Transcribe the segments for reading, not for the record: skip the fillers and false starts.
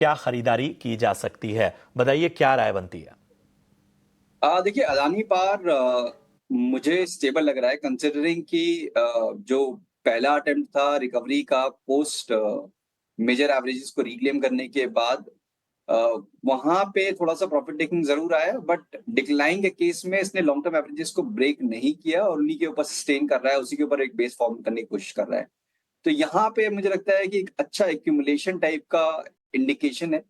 क्या खरीदारी की जा सकती है? बताइए क्या राय बनती है? देखिए अदानी पावर मुझे स्टेबल लग रहा है कंसिडरिंग कि जो पहला अटेम्प्ट था रिकवरी का पोस्ट मेजर एवरेजेस को रिक्लेम करने के बाद अ, वहाँ पे थोड़ा-सा प्रॉफिट टेकिंग ज़रूर आया बट डिक्लाइन के केस में इसने लॉन्ग टर्म एवरेजेस को ब्रेक नहीं किया और उन्हीं के ऊपर सस्टेन कर रहा है, उसी के ऊपर एक बेस फॉर्म करने की कोशिश कर रहा है। तो यहाँ पे मुझे लगता है कि एक अच्छा एक्यूमुलेशन टाइप का इंडिकेशन है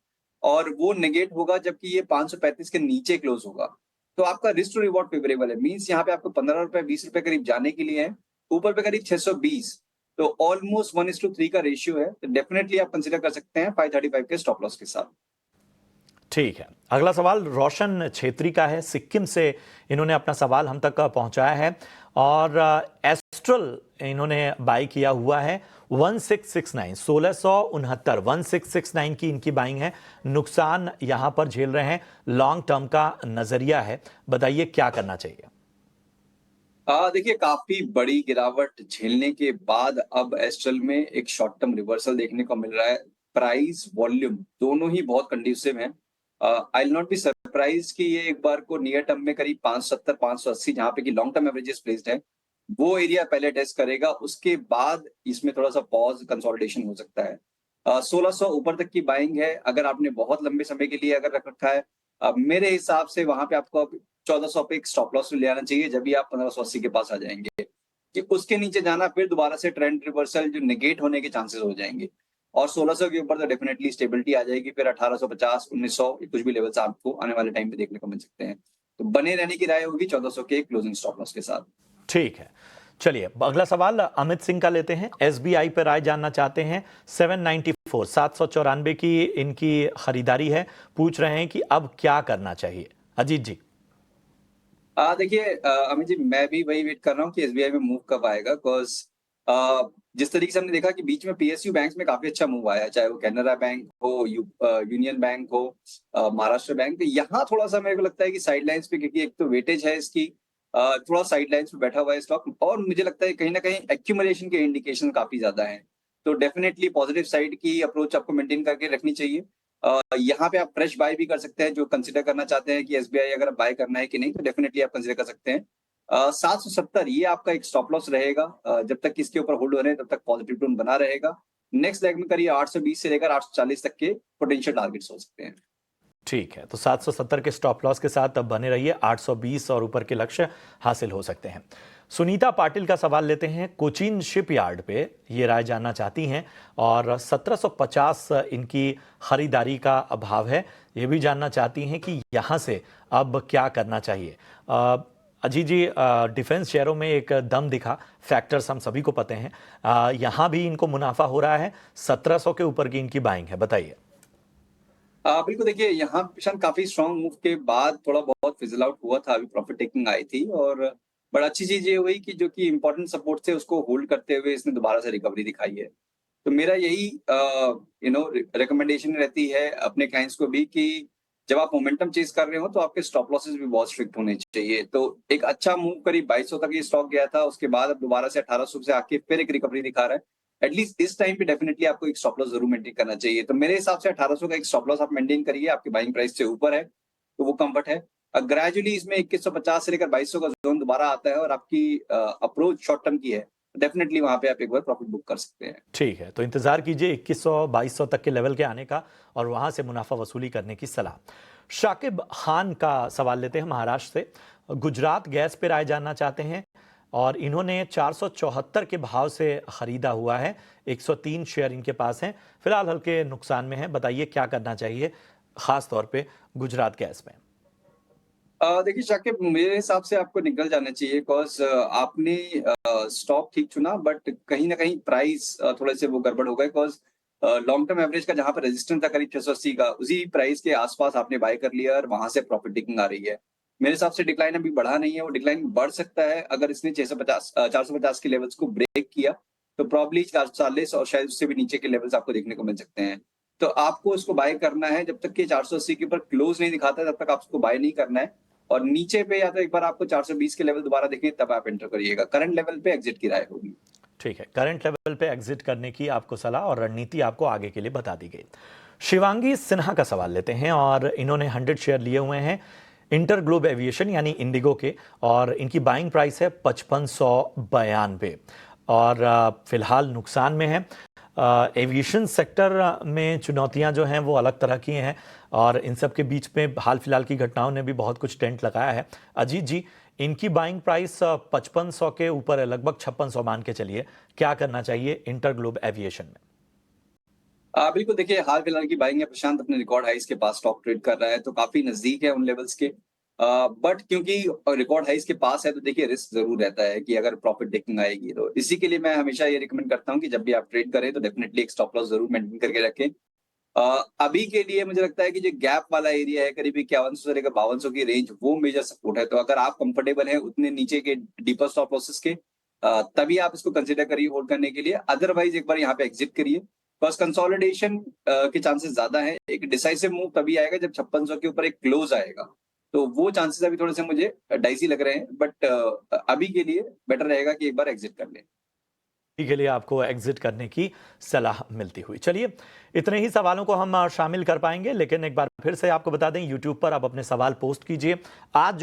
और वो नेगेट होगा जबकि ये 535 के नीचे क्लोज़ होगा। तो आपका रिस्क टू रिवॉर्ड फेवरेबल है। मीन्स यहाँ पे आपको ₹15 ₹20 करीब जाने के लिए है, ऊपर पे करीब 620 तो ऑलमोस्ट 1:3 का रेशियो है। तो डेफिनिटली आप कंसीडर कर सकते हैं 535 के स्टॉप लॉस के साथ। ठीक है। अगला सवाल रोशन छेत्री का है, सिक्किम से इन्होंने अपना सवाल हम तक पहुंचाया है और एस्ट्रल इन्होंने बाई किया हुआ है 1669 1669 की इनकी बाइंग है। नुकसान यहां पर झेल रहे हैं, लॉन्ग टर्म का नजरिया है, बताइए क्या करना चाहिए? देखिए काफ़ी बड़ी गिरावट झेलने के बाद अब एस्ट्रल में एक शॉर्ट टर्म रिवर्सल देखने को मिल रहा है। प्राइस, वॉल्यूम दोनों ही बहुत कंड्यूसिव हैं। I will not be surprised कि ये एक बार को नियर टर्म में करीब 570, 580 जहाँ पे कि लॉन्ग टर्म एवरेजेस प्लेस्ड है, वो एरिया पहले टेस्ट करेगा, उसके बाद इसमें थोड़ा-सा पॉज़ कंसोलिडेशन हो सकता है। 1600 ऊपर तक की बाइंग है, अगर आपने बहुत लंबे समय के लिए अगर रख रखा है, मेरे हिसाब से वहाँ पे आपको अब 1400 पे एक स्टॉप लॉस ले आना चाहिए जब भी आप 1580 के पास आ जाएँगे। कि उसके नीचे जाना फिर दोबारा से ट्रेंड रिवर्सल जो नेगेट होने के चांसेस हो जाएँगे। और 1600 के ऊपर तो डेफिनिटली स्टेबिलिटी आ जाएगी, फिर 1850, 1900 कुछ भी लेवल्स आपको आने वाले टाइम पे देखने को मिल सकते हैं। तो बने रहने की राय होगी 1400 के क्लोजिंग स्टॉप लॉस के साथ। ठीक है। चलिए अगला सवाल अमित सिंह का लेते हैं, एसबीआई पर राय जानना चाहते हैं। 794 794 की इनकी खरीदारी है, पूछ रहे हैं कि अब क्या करना चाहिए? अजीत जी। देखिए अमित जी मैं भी वही वेट कर रहा हूँ कि एसबीआई में मूव कब आएगा बिकॉज़ जिस तरीके से हमने देखा कि बीच में पीएसयू बैंक्स में काफ़ी अच्छा मूव आया है, चाहे वो कैनरा बैंक हो, यूनियन बैंक हो, महाराष्ट्र बैंक। तो यहाँ थोड़ा-सा मेरे को लगता है कि साइडलाइन्स पे क्योंकि एक तो वेटेज है इसकी थोड़ा साइडलाइन्स पे बैठा हुआ है स्टॉक और मुझे लगता है कहीं न कहीं एक्यूमुलेशन के इंडिकेशन काफ़ी ज़्यादा हैं। तो डेफिनिटली पॉजिटिव साइड की अप्रोच आपको मेंटेन करके रखनी चाहिए। यहाँ पे आप फ्रेश बाय भी कर सकते हैं, जो कंसीडर करना चाहते हैं कि एसबीआई अगर बाय करना है कि नहीं, तो डेफिनिटली आप कंसीडर कर सकते हैं। 770 ये आपका एक स्टॉप लॉस रहेगा। जब तक कि इसके ऊपर होल्ड हो रहे हैं, तब तक पॉजिटिव टोन बना रहेगा। नेक्स्ट लेग में करिए 820 से लेकर 840 तक के पोटेंशियल टारगेट्स हो सकते हैं। ठीक है, तो 770 के स्टॉप लॉस के साथ अब बने रहिए, 820 और ऊपर के लक्ष्य हासिल हो सकते हैं। सुनीता पाटिल का सवाल लेते हैं, कोचीन शिपयार्ड पे ये राय जानना चाहती हैं और 1750 इनकी खरीदारी का अभाव है। ये भी जानना चाहती हैं कि यहाँ से अब क्या करना चाहिए। अजीत जी, डिफेंस शेयरों में एक दम दिखा, फैक्टर्स हम सभी को पते हैं। यहाँ भी इनको मुनाफा हो रहा है, 1700 के ऊपर की इनकी बाइंग है, बताइए। बिल्कुल देखिए यहाँ पेशन काफ़ी स्ट्रॉन्ग मूव के बाद थोड़ा बहुत फिज़ल आउट हुआ था, अभी प्रॉफिट टेकिंग आई थी और बड़ा अच्छी चीज़ ये हुई कि जो कि इम्पोर्टेंट सपोर्ट थे उसको होल्ड करते हुए इसने दोबारा से रिकवरी दिखाई है। तो मेरा यही रिकमेंडेशन रहती है अपने क्लाइंट्स को भी कि जब आप मोमेंटम चेज़ कर रहे हो तो आपके स्टॉप लॉसेस भी बहुत स्ट्रिक्ट होने चाहिए। तो एक अच्छा मूव करीब 2200 तक ये स्टॉक गया था, उसके बाद अब दोबारा से 1800 से आके फिर एक रिकवरी दिखा रहा है। एटलीस्ट इस टाइम पे डेफिनिटली आपको एक स्टॉप लॉस ज़रूर मेंटेन करना चाहिए। तो मेरे हिसाब से 1800 का एक स्टॉप लॉस आप मेंटेन करिए, आपकी बाइंग प्राइस से ऊपर है, तो वो कम्फर्ट है। ग्रेजुअली इसमें 2150 से लेकर 2200 का ज़ोन दोबारा आता है और आपकी अप्रोच शॉर्ट टर्म की है, डेफिनिटली वहाँ पे आप एक बार प्रॉफिट बुक कर सकते हैं। ठीक है, तो इंतजार कीजिए 2100-2200 तक के लेवल के आने का और वहां से मुनाफा वसूली करने की सलाह। शाकिब खान का सवाल लेते हैं महाराष्ट्र से, गुजरात गैस पे राय जानना चाहते हैं और इन्होंने 474 के भाव से खरीदा हुआ है, 103 शेयर इनके पास हैं, फिलहाल हल्के नुकसान में है, बताइए क्या करना चाहिए खास तौर पे गुजरात गैस में? देखिए शाकिब मेरे हिसाब से आपको निकल जाना चाहिए बिकॉज़ आपने स्टॉक ठीक चुना बट कहीं न कहीं प्राइस थोड़े से वो गड़बड़ हो गए बिकॉज़ लॉन्ग टर्म एवरेज का जहाँ पर रेजिस्टेंस था करीब 680 का, उसी प्राइस के आस-पास आपने बाय कर लिया और वहाँ से प्रॉफिट टेकिंग आ रही है। मेरे हिसाब से डिक्लाइन अभी बढ़ा नहीं है, वो डिक्लाइन बढ़ सकता है अगर इसने 450 के लेवल्स को ब्रेक किया, तो प्रोबब्ली 440 और शायद उससे भी नीचे के लेवल्स आपको देखने को मिल सकते हैं। तो आपको इसको बाय करना है, जब तक कि 480 के ऊपर क्लोज़ नहीं दिखाता है, तब तक आप उसको बाय नहीं करना है। और नीचे पे या तो एक बार आपको 420 के लेवल दोबारा दिखे तब आप एंटर करिएगा। करंट लेवल पे एग्जिट की राय होगी। ठीक है, करंट लेवल पे एग्जिट करने की आपको सलाह और रणनीति आपको आगे के लिए बता दी गई। शिवांगी सिन्हा का सवाल लेते हैं और इन्होंने 100 शेयर लिए हुए हैं इंटर ग्लोब एविएशन यानी इंडिगो के, और इनकी बाइंग प्राइस है 5592 और फिलहाल नुकसान में है। एविएशन सेक्टर में चुनौतियां जो हैं वो अलग तरह की हैं और इन सब के बीच में हाल फिलहाल की घटनाओं ने भी बहुत कुछ टेंट लगाया है। अजीत जी, इनकी बाइंग प्राइस 5500 के ऊपर है, लगभग 5600 मान के चलिए। क्या करना चाहिए इंटर ग्लोब एविएशन में? बिल्कुल देखिए, हाल फिलहाल की बाइंग है, प्रशांत अपने रिकॉर्ड हाइस के पास स्टॉक ट्रेड कर रहा है, तो काफी नजदीक है उन लेवल्स के। बट क्योंकि रिकॉर्ड हाइस के पास है, तो देखिए रिस्क जरूर रहता है कि अगर प्रॉफिट टेकिंग आएगी, तो इसी के लिए मैं हमेशा ये रिकमेंड करता हूँ कि जब भी आप ट्रेड करें तो डेफिनेटली एक स्टॉप लॉस जरूर मेंटेन करके रखें। अभी के लिए मुझे लगता है कि जो गैप वाला एरिया है करीब 5100 से लेकर 5200 की रेंज, वो मेजर सपोर्ट है। तो अगर आप कंफर्टेबल हैं उतने नीचे के डीपर स्टॉप लॉसेस के, तभी आप इसको कंसीडर करिए होल्ड करने के लिए। अदरवाइज एक बार यहाँ पे एग्जिट करिए। बस कंसोलिडेशन के चांसेस ज्यादा है। एक डिसाइसिव मूव तभी आएगा जब 5600 के ऊपर एक क्लोज आएगा, तो वो चांसेस अभी थोड़े से मुझे डाइसी लग रहे हैं। बट अभी के लिए बेटर रहेगा कि एक बार एग्जिट कर लें। के लिए आपको एग्जिट करने की सलाह मिलती हुई। चलिए, इतने ही सवालों को हम शामिल कर पाएंगे, लेकिन एक बार फिर से आपको बता दें, यूट्यूब पर आप अपने सवाल पोस्ट कीजिए। आज जो